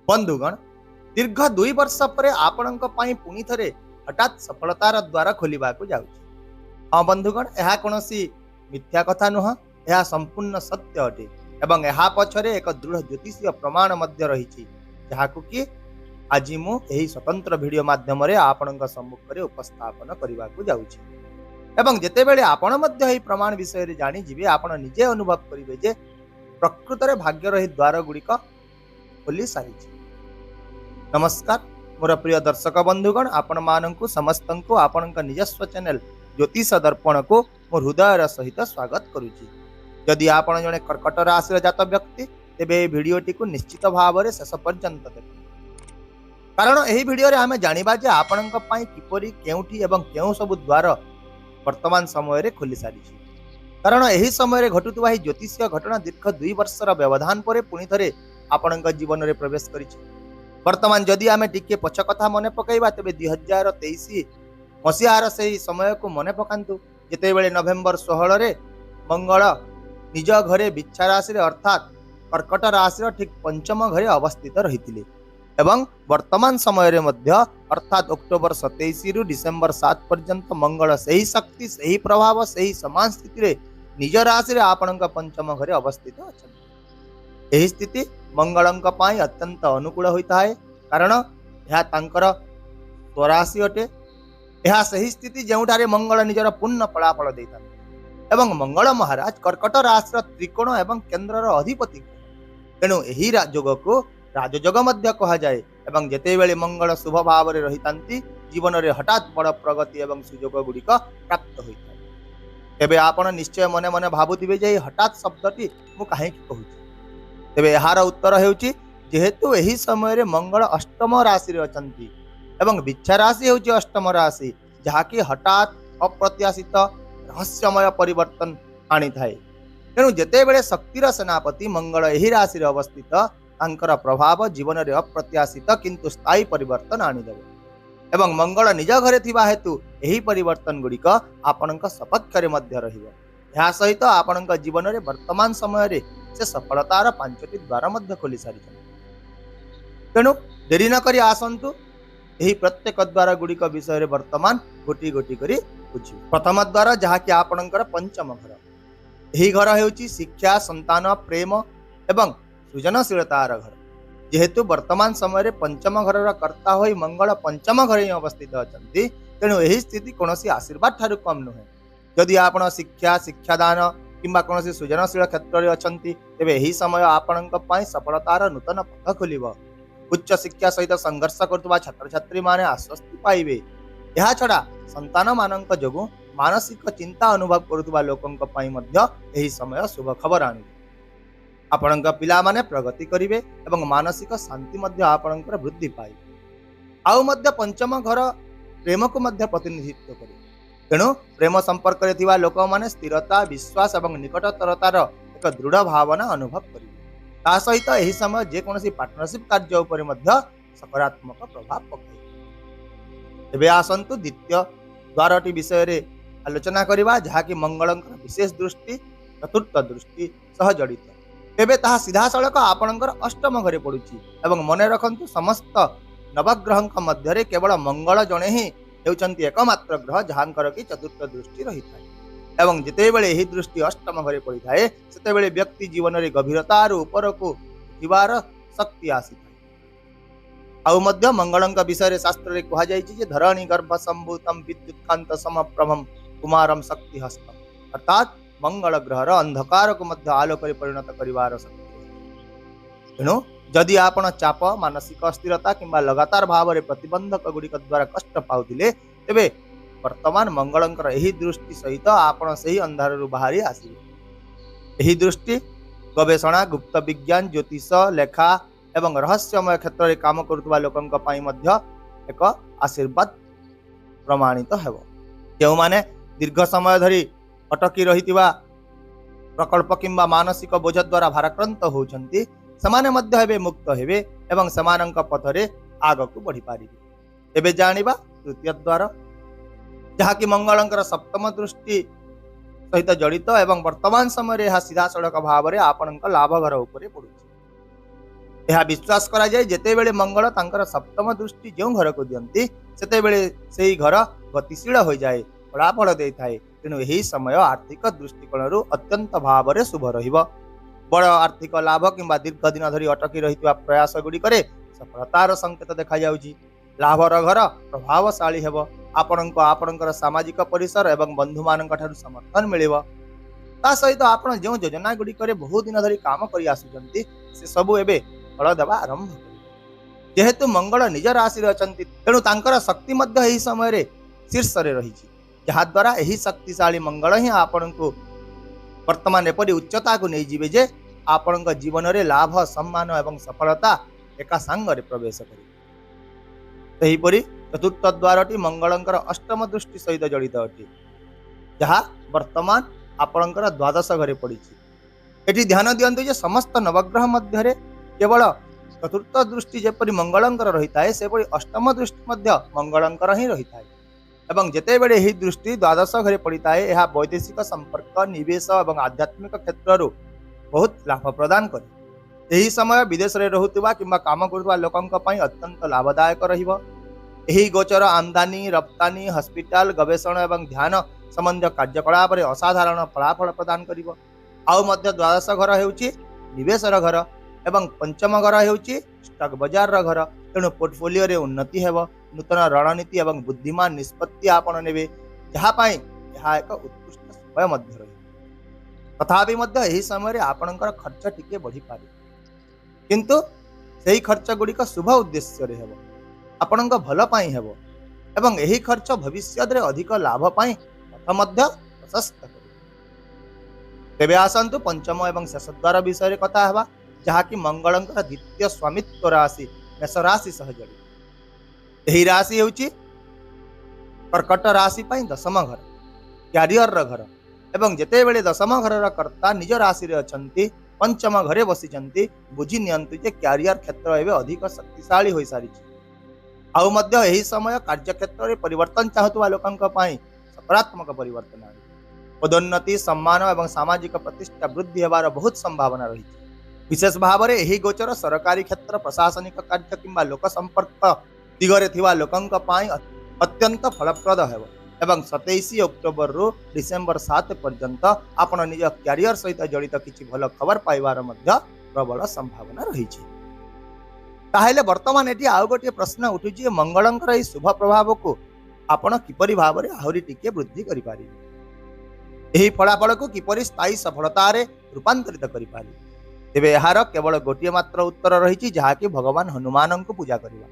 बंधुगण दीर्घ 2 वर्ष पर आपणक पई पुनी थरे हठात सफलतार द्वार खोलिबा को जाउछि। हाँ बंधुगण, यह कोनोसी मिथ्या कथा नुह, यह संपूर्ण सत्य अटे एवं यह पछरे एक दृढ़ ज्योतिषीय प्रमाण मध्य रहिछि, जहाकु कि आज मु एही स्वतंत्र वीडियो माध्यम रे आपणक सम्मुख रे उपस्थापन करबा को जाउछि। एवं जेतेबेले आपण मध्य एही प्रमाण विषय रे जानि जिवे, आपण निजे अनुभव करिवे जे प्रकृत रे भाग्य रही द्वार गुड़िक खोली सारिछि। नमस्कार मोर प्रिय दर्शक बंधुगण, आपण मानंकु समस्तंकु आपणक निजस्व चैनल ज्योतिष दर्पण को मो हृदयर सहित स्वागत करुछि। यदि आपण जने कर्कट राशि जात व्यक्ति तेबे वीडियोटी को निश्चित भाव में शेष पर्यंत देखु, कारण एही वीडियो रे आमे जानिबा जे आपणक पई किपरि केउठी एवं केउ सब द्वार वर्तमान समय रे खोली सारिछि। कारण एही समय रे घटुतबा ही ज्योतिषीय घटना दीर्घ 2 वर्षर व्यवधान पर पुनी थरे आपणक जीवन रे प्रवेश करिछि। वर्तमान जदि आमे टिके पछ कथा मने पकाइबा तेबे 2023 मसीहार से समय को मने पकांतु, जेतेबेले नवेम्बर 16 रे मंगल निज घरे बिच्छा राशि अर्थात कर्कट राशि ठीक पंचम घरे अवस्थित रहिथिले एवं वर्तमान समय रे मध्य अर्थात अक्टोबर 27 रु डिसेम्बर 7 पर्यंत मंगल सही शक्ति सही प्रभाव सही समान स्थिति रे निज राशि रे आपणक पंचम घरे अवस्थित अछंती। एही स्थिति मंगलंक पाई अत्यंत अनुकूल होता है, कारण यह तांकर स्वराशि अटे। यह सही स्थिति जोठारे मंगल निजर पूर्ण फलाफल देता एवं मंगल महाराज कर्कट राशि त्रिकोण एवं केन्द्रर अधिपति, तेणु यही जोग को राजयोग मध्य कहा जाए। एवं जेतेबेले मंगल शुभ भाव में रही जीवन में हठात बड़ प्रगति एवं सुजोग गुड़िक प्राप्त होता है। तेबे आपण निश्चय मने मने भावुथिबे जे हठात शब्दटी मु काहे कहूछि, तेबे यार उत्तर हेउछि जेहेतु एही समय रे मंगल अष्टम राशि रे अछंती एवं बिच्छा राशि हेउछि अष्टम राशि, जहाकि हठात अप्रत्याशित रहस्यमय परिवर्तन आनी थाए। तेणु जेतेबेले शक्तिर सेनापति मंगल एही राशि रे अवस्थित, तांकर प्रभाव जीवन रे अप्रत्याशित किंतु स्थायी परिवर्तन आनीदेव एवं मंगल निज घरे थिबा हेतु एही परिवर्तन गुड़िक आपणक सपक्ष रे मध्य रहिबो। यह सहित आपणक जीवन रे वर्तमान समय रे से सफलतार 5टी द्वार मध्य खोली सारिछन। तेणु देरी न करी आसंतु एही प्रत्येक द्वार गुड़िक विषय रे वर्तमान गोटी गोटी करी बुझी। प्रथम द्वार जहाकि आपणकर पंचम घर, एही घर हेउची शिक्षा संतान प्रेम एवं सृजनशीलतार घर। जेहेतु वर्तमान समय रे पंचम घर कर्ता होई मंगल पंचम घर अवस्थित अछंती, तेणु एही स्थिति कोनोसी आशीर्वाद ठारू कम नुहे। यदि आपण शिक्षा शिक्षादान किंबा कोनोसी सृजनशील क्षेत्र रे अछंती, तेबे एही समय आपणक पई सफलतार नूतन पथ खोलिबो। उच्च शिक्षा सहित संघर्ष करतुबा छात्र छात्री माने आश्वस्ति पाइबे। यह छड़ा संतान मानक जोगु मानसिक चिंता अनुभव करतुबा लोकंक पई मध्य एही समय शुभ खबर आनी। आपणक पिला माने प्रगति करिवे एवं मानसिक शांति मध्य आपणकर वृद्धि पाइबे। आउ मध्य पंचम घर प्रेम को मध्य प्रतिनिधित्व करे, तेणु प्रेम संपर्क रे थिबा लोक माने स्थिरता विश्वास एवं निकटतरतार एक दृढ़ भावना अनुभव करिवे। ता सहित एही समय जे कोनोसी पार्टनरशिप कार्य उपर मध्य सकारात्मक प्रभाव पकाइबे। एबे आसंतु द्वितीय द्वारटी विषय रे आलोचना करिबा, जहाकि मंगलंकर विशेष दृष्टि चतुर्थ दृष्टि सह जड़ित। तेबे ताहा सीधा सड़क आपणकर अष्टम घरे पड़ुछि एवं मने रखंतु समस्त नवग्रहंक मध्य रे केवल मंगल जणे ही हेउचंती एकमात्र ग्रह जहांकर की चतुर्थ दृष्टि रही थाए एवं जेतेबेले एही दृष्टि अष्टम घरे पड़ी थाए, सेतेबेले व्यक्ति जीवन रे गभीरतार ऊपर को जीवार शक्ति आसी थाए। आउ मध्य मंगलंक विषय रे शास्त्र रे कहा जायछि जे धरणी गर्भ संभूतम विद्युत्कांत समप्रभम कुमारम शक्ति हस्तम, अर्थात मंगल ग्रहर अंधकार को मध्य आलोक रे परिणत करिवार शक्ति। तेणु जदि आपण चाप मानसिक अस्थिरता किंबा लगातार भाव रे प्रतिबंधक गुड़िक द्वारा कष्ट पाउथिले, तेबे वर्तमान मंगलंकर एही दृष्टि सहित आपण सही अंधार रु बाहरी आसीबे। एही दृष्टि गवेषणा गुप्त विज्ञान ज्योतिष लेखा एवं रहस्यमय क्षेत्र रे काम करुवा लोकंक पई मध्य एक आशीर्वाद प्रमाणित हेबो। जेउ माने दीर्घ समय धरी अटकी रहितिबा प्रकल्प किंबा मानसिक बोझ द्वारा भाराक्रांत होउछंती, समाने मध्य हेबे मुक्त हेबे एवं समानंक पथरे आगकु बढ़ी पारिबे। एबे जानिबा तृतीय द्वार, जहाकि मंगलंकर सप्तम दृष्टि सहित जड़ित एवं वर्तमान समय रे सीधा सड़क भाव में आपणक लाभ घर उपरे पड़ुछि। यह विश्वास करा जाए जेतेबेले मंगल तांकर सप्तम दृष्टि जो घर को दियंती सेतेबेले सेही घर गतिशील हो जाए फलाफल देइथाए। तेणु यही समय आर्थिक दृष्टिकोण अत्यंत भाव में शुभ रहिबो। बड़ आर्थिक लाभ किंबा दीर्घ दिन धरी अटकी रही प्रयास गुड़िक सफलतार संकेत देखा जाउछि। लाभर घर प्रभावशाली हेबो। आपणकर सामाजिक परिसर एवं बंधु मान समर्थन मिलिबो। ता सहित आपण जो योजना गुड़िक बहुत दिन धरी काम कर आसुचंती से सबु एबे फल देवा आरंभ करिबो। जेहेतु मंगल निज राशि रे अछंती तेणु तांकर शक्ति मध्य एही समय रे शीर्ष रे रहिछि। जहा द्वारा एही शक्तिशाली मंगल ही आपणको वर्तमान एपरि उच्चता को नहीं जीवे जे आपण जीवन में लाभ सम्मान एवं सफलता एका सांगरे प्रवेश करी। चतुर्थ द्वारटी मंगलंकर अष्टम दृष्टि सहित जड़ित अटे जहाँ वर्तमान आपणकर द्वादश घरे पड़ी। एटी ध्यान दियंतु जे समस्त नवग्रह मध्य केवल चतुर्थ दृष्टि जेपरि मंगलंकर रही है सेपरि अष्टम दृष्टि मध्य मंगलंकर ही रही है। एवं जेतेबेले ही दृष्टि द्वादश घरे पड़ी है यह वैदेशिक संपर्क निवेश और आध्यात्मिक क्षेत्र बहुत लाभ प्रदान करे। यही समय विदेश में रहुवा किंबा काम करुवा लोकंक पई अत्यंत लाभदायक रहिबो। एही गोचर आमदानी रप्तानी हॉस्पिटल गवेषणा एवं ध्यान संबंधी कार्यकलाप रे असाधारण फलाफल प्रदान करिबो। आउ मध्य द्वादश घर हेउची निवेशर घर एवं पंचम घर हेउची स्टॉक बाजार घर। तेणु पोर्टफोलियो रे उन्नति हेबो। नूतन रणनीति एवं बुद्धिमान निष्पत्ति आपण नेबे जहा पई यह एक उत्कृष्ट समय मध्य रही। तथापि मध्य यही समय आपणकर खर्च टिके बढ़ी पारे किंतु सही खर्च गुड़िक शुभ उद्देश्य रे हेबो आपणक भल पाई हेबो एवं यही खर्च भविष्य रे अधिक लाभ पाई पथ मध्य प्रशस्त करे। तेबे आसंतु पंचम एवं शेष द्वार विषय कथा हेबा जहाँ कि मंगलंकर द्वितीय स्वामित्व राशि मेष राशि सह जड़ित। यही राशि हेउची कर्कट राशि पाई दशम घर क्यारियर घर एवं जेतेबेले दशम घर कर्ता निज राशि रे अछंती पंचम घरे बसिचंती बुझी नियंतु जे क्यारियर क्षेत्र एवं अधिक शक्तिशाली हो सारी। आउ मध्य यही समय कार्य क्षेत्र में परिवर्तन चाहतुवा लोकंक पई सकारात्मक परिवर्तन आए। पदोन्नति सम्मान एवं सामाजिक प्रतिष्ठा वृद्धि हेबार बहुत संभावना रही। विशेष भाव में यही गोचर सरकारी क्षेत्र प्रशासनिक कार्य किंबा लोक संपर्क दिगरे थिवा लोकंक पई अत्यंत फलप्रद हेबो। एवं 27 अक्टोबर रु डिसेम्बर 7 पर्यंत आपण निज क्यारियर सहित जड़ित किछि भल खबर पाइबार मध्य प्रबल संभावना रही। ताहेले वर्तमान एटी आउ गोटे प्रश्न उठुछि मंगलंकर एही शुभ प्रभाव को आपण किपरि भाव रे आहुरी टिके वृद्धि करि पारिबे। एही फलाफल को किपरि स्थायी सफलता रे रूपांतरित करि पारिबे। तेबे एहार केवल गोटे मात्र उत्तर रही जहाँ कि भगवान हनुमान को पूजा करवा।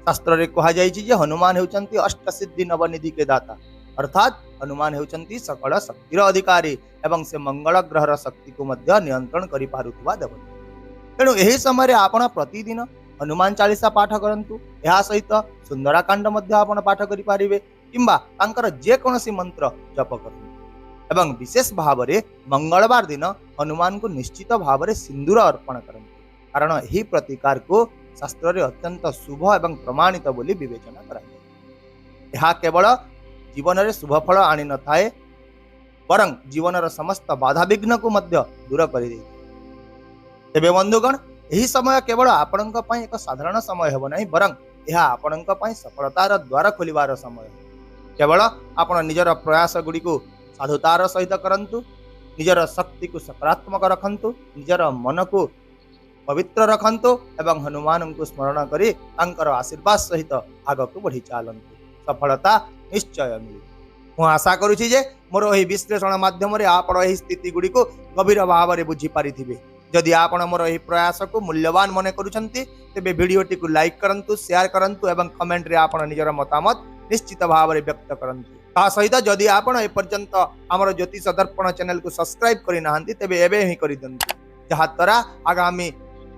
शास्त्र रे कहा जायछि जे हनुमान हेउचंती अष्ट सिद्धि नवनिधि के दाता अर्थात हनुमान हेउचंती सकल शक्तिर अधिकारी एवं से मंगल ग्रहर शक्ति को मध्य नियंत्रण करि पारुथुवा देवता। तेणु एही समय रे आपण प्रतिदिन हनुमान चालीसा पाठ करंतु। एहा सहित सुंदराकांड मध्य आपण पाठ करि पारिबे किंबा तांकर जे कोनोसी मंत्र जप करंतु। एवं विशेष भाव में मंगलवार दिन हनुमान को निश्चित भाव में सिंदूर अर्पण करंतु कारण यही प्रतिकार को शास्त्र रे अत्यंत शुभ एवं प्रमाणित बोली विवेचना कराए। यह केवल जीवन में शुभ फल आनी न थाए बरं जीवन समस्त बाधा विघ्न को मध्य दूर कर दे। तेबे बंधुगण यही समय केवल आपणक पई एक साधारण समय हेबो नहीं बरं यह आपणक पई सफलतार द्वार खोलिबार समय। केवल आपण निजर प्रयास गुडी को साधुतार सहित करंतु। निजर शक्ति को सकारात्मक रखंतु। निजर मन को पवित्र रखंतु एवं हनुमान को स्मरण करी तांकर आशीर्वाद सहित आगक बढ़ी चलंतु। सफलता निश्चय मिले। मु आशा करुछि जे मोर एही विश्लेषण माध्यम रे आपण एही स्थिति गुडी को गभीर भाव रे बुझी पारिथिबे। जदि आपण मोर एही प्रयास को मूल्यवान मने करूछंती तेबे वीडियोटी को लाइक करंतु शेयर करंतु एवं कमेंट रे आपण निजर मतामत निश्चित भाव रे व्यक्त करंतु। ता सहित जदि आपण ए पर्यंत हमर ज्योतिष दर्पण चैनल को सब्सक्राइब करि नाहंती तेबे एबे ही करि दंतु जहा द्वारा आगामी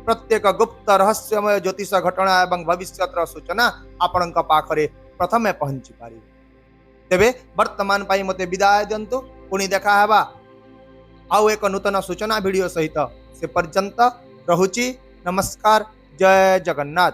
प्रत्येक गुप्त रहस्यमय ज्योतिष घटना एवं भविष्यतर सूचना आपणक पाखरे प्रथमे पहुंची पारि। तेबे वर्तमान पाई मते विदाय दियंतु। पुणी देखा हेबा आउ एक नूतन सूचना वीडियो सहित। से पर्यंत रहुची। नमस्कार। जय जगन्नाथ।